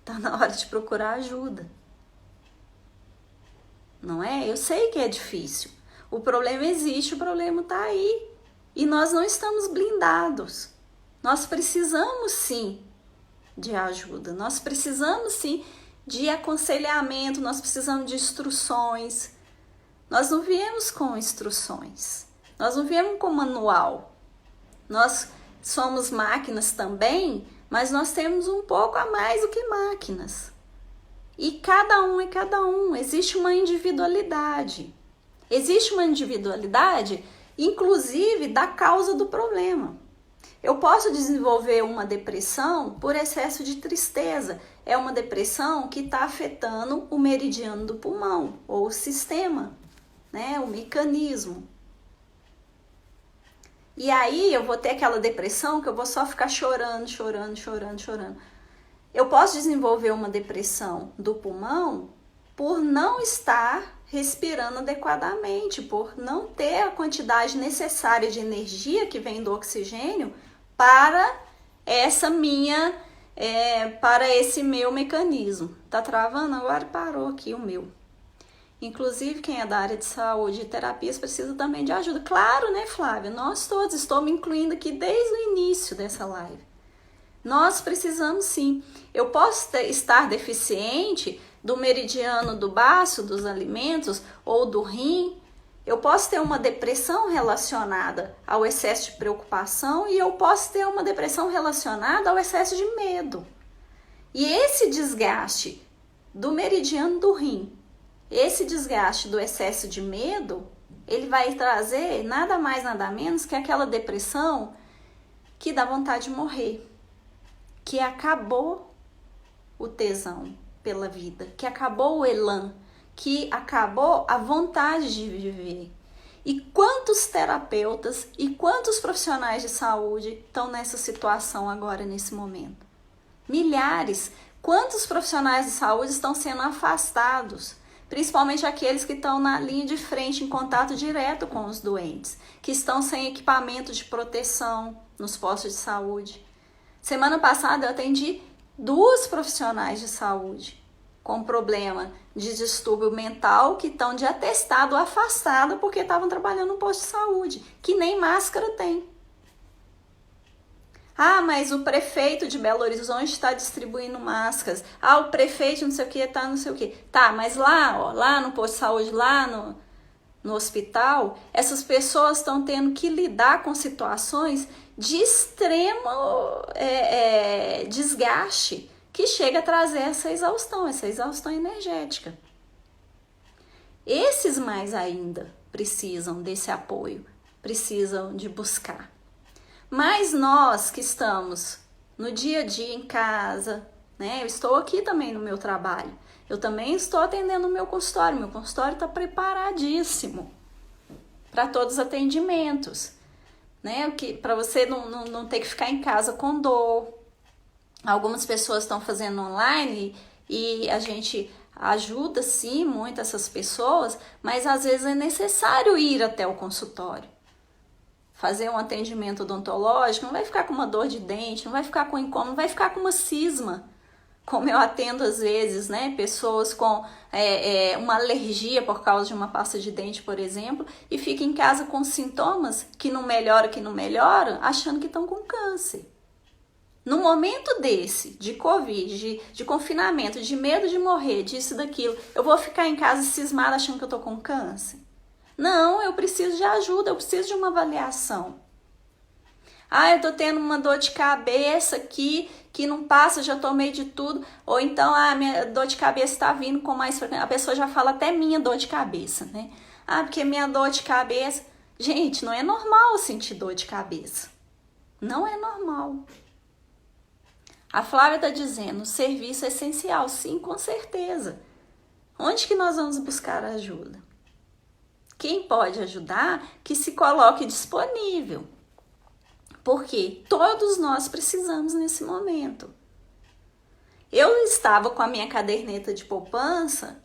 tá na hora de procurar ajuda. Não é? Eu sei que é difícil. O problema existe, o problema tá aí. E nós não estamos blindados. Nós precisamos sim de ajuda, nós precisamos sim de aconselhamento, nós precisamos de instruções. Nós não viemos com instruções, nós não viemos com manual. Nós somos máquinas também, mas nós temos um pouco a mais do que máquinas. E cada um é cada um, existe uma individualidade. Existe uma individualidade, inclusive, da causa do problema. Eu posso desenvolver uma depressão por excesso de tristeza. É uma depressão que está afetando o meridiano do pulmão, ou o sistema, né? O mecanismo. E aí eu vou ter aquela depressão que eu vou só ficar chorando. Eu posso desenvolver uma depressão do pulmão por não estar respirando adequadamente, por não ter a quantidade necessária de energia que vem do oxigênio para para esse meu mecanismo. Tá travando? Agora parou aqui o meu. Inclusive, quem é da área de saúde e terapias precisa também de ajuda. Claro, né, Flávia? Nós todos, estou me incluindo aqui desde o início dessa live. Nós precisamos sim. Eu posso estar deficiente do meridiano do baço, dos alimentos, ou do rim. Eu posso ter uma depressão relacionada ao excesso de preocupação e eu posso ter uma depressão relacionada ao excesso de medo. E esse desgaste do meridiano do rim, esse desgaste do excesso de medo, ele vai trazer nada mais, nada menos que aquela depressão que dá vontade de morrer, que acabou o tesão pela vida, que acabou o elan, que acabou a vontade de viver. E quantos terapeutas e quantos profissionais de saúde estão nessa situação agora, nesse momento? Milhares. Quantos profissionais de saúde estão sendo afastados? Principalmente aqueles que estão na linha de frente, em contato direto com os doentes, que estão sem equipamento de proteção nos postos de saúde. Semana passada eu atendi 2 profissionais de saúde com problema de distúrbio mental que estão de atestado afastado porque estavam trabalhando no posto de saúde, que nem máscara tem. Ah, mas o prefeito de Belo Horizonte está distribuindo máscaras. Ah, o prefeito não sei o que, tá não sei o que. Tá, mas lá no posto de saúde, lá no hospital, essas pessoas estão tendo que lidar com situações de extremo desgaste, que chega a trazer essa exaustão energética. Esses mais ainda precisam desse apoio, precisam de buscar. Mas nós que estamos no dia a dia em casa, né? Eu estou aqui também no meu trabalho, eu também estou atendendo o meu consultório está preparadíssimo para todos os atendimentos, né? Para você não ter que ficar em casa com dor. Algumas pessoas estão fazendo online e a gente ajuda sim muito essas pessoas, mas às vezes é necessário ir até o consultório. Fazer um atendimento odontológico, não vai ficar com uma dor de dente, não vai ficar com incômodo, não vai ficar com uma cisma como eu atendo às vezes, né, pessoas com uma alergia por causa de uma pasta de dente, por exemplo, e fica em casa com sintomas que não melhora, achando que estão com câncer. No momento desse, de Covid, de confinamento, de medo de morrer, disso, daquilo, eu vou ficar em casa cismada achando que eu tô com câncer? Não, eu preciso de ajuda, eu preciso de uma avaliação. Ah, eu tô tendo uma dor de cabeça aqui, que não passa, já tomei de tudo. Ou então, minha dor de cabeça tá vindo com mais frequência. A pessoa já fala até minha dor de cabeça, né? Ah, porque minha dor de cabeça... Gente, não é normal sentir dor de cabeça. Não é normal. A Flávia tá dizendo, serviço é essencial. Sim, com certeza. Onde que nós vamos buscar ajuda? Quem pode ajudar, que se coloque disponível. Porque todos nós precisamos nesse momento. Eu estava com a minha caderneta de poupança,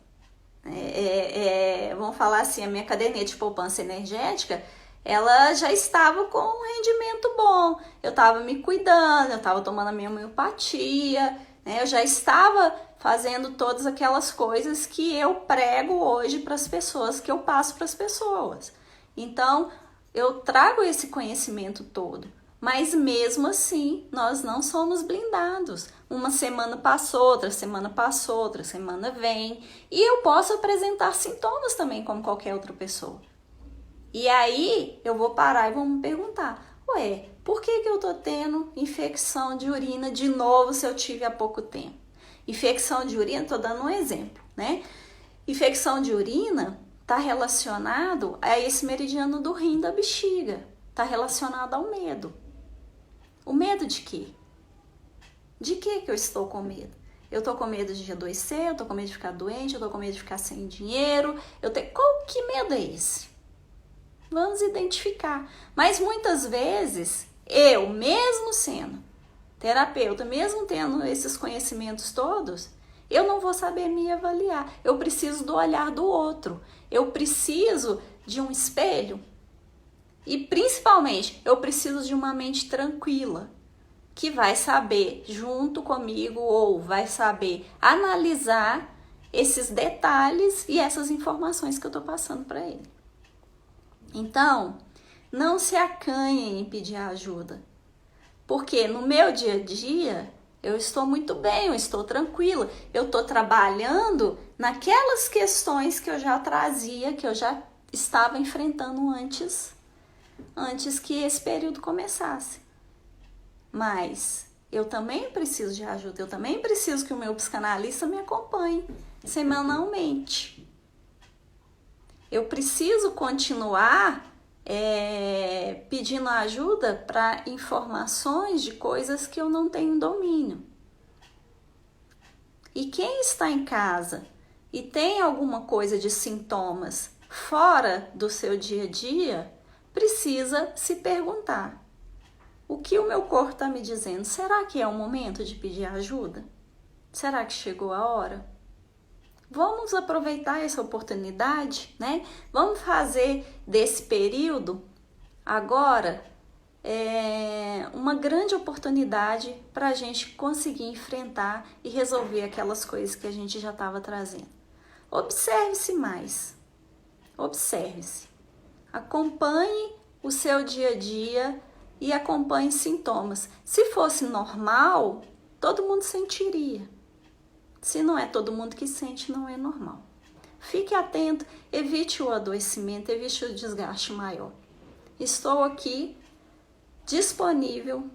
vamos falar assim, a minha caderneta de poupança energética, ela já estava com um rendimento bom. Eu estava me cuidando, eu estava tomando a minha homeopatia, né? Eu já estava fazendo todas aquelas coisas que eu prego hoje para as pessoas, que eu passo para as pessoas. Então, eu trago esse conhecimento todo. Mas mesmo assim, nós não somos blindados. Uma semana passou, outra semana passou, outra semana vem. E eu posso apresentar sintomas também, como qualquer outra pessoa. E aí, eu vou parar e vou me perguntar, ué, por que eu tô tendo infecção de urina de novo se eu tive há pouco tempo? Infecção de urina, tô dando um exemplo, né? Infecção de urina está relacionado a esse meridiano do rim da bexiga. Está relacionado ao medo. O medo de quê? De que eu estou com medo? Eu estou com medo de adoecer, eu estou com medo de ficar doente, eu estou com medo de ficar sem dinheiro. Que medo é esse? Vamos identificar. Mas muitas vezes, eu, mesmo sendo terapeuta, mesmo tendo esses conhecimentos todos, eu não vou saber me avaliar. Eu preciso do olhar do outro. Eu preciso de um espelho. E principalmente, eu preciso de uma mente tranquila, que vai saber junto comigo ou vai saber analisar esses detalhes e essas informações que eu estou passando para ele. Então, não se acanhem em pedir ajuda, porque no meu dia a dia eu estou muito bem, eu estou tranquila, eu estou trabalhando naquelas questões que eu já trazia, que eu já estava enfrentando antes que esse período começasse. Mas eu também preciso de ajuda, eu também preciso que o meu psicanalista me acompanhe semanalmente. Eu preciso continuar pedindo ajuda para informações de coisas que eu não tenho domínio. E quem está em casa e tem alguma coisa de sintomas fora do seu dia a dia, precisa se perguntar, o que o meu corpo está me dizendo? Será que é o momento de pedir ajuda? Será que chegou a hora? Vamos aproveitar essa oportunidade, né? Vamos fazer desse período agora uma grande oportunidade para a gente conseguir enfrentar e resolver aquelas coisas que a gente já estava trazendo. Observe-se mais. Observe-se. Acompanhe o seu dia a dia e acompanhe sintomas. Se fosse normal, todo mundo sentiria. Se não é todo mundo que sente, não é normal. Fique atento, evite o adoecimento, evite o desgaste maior. Estou aqui disponível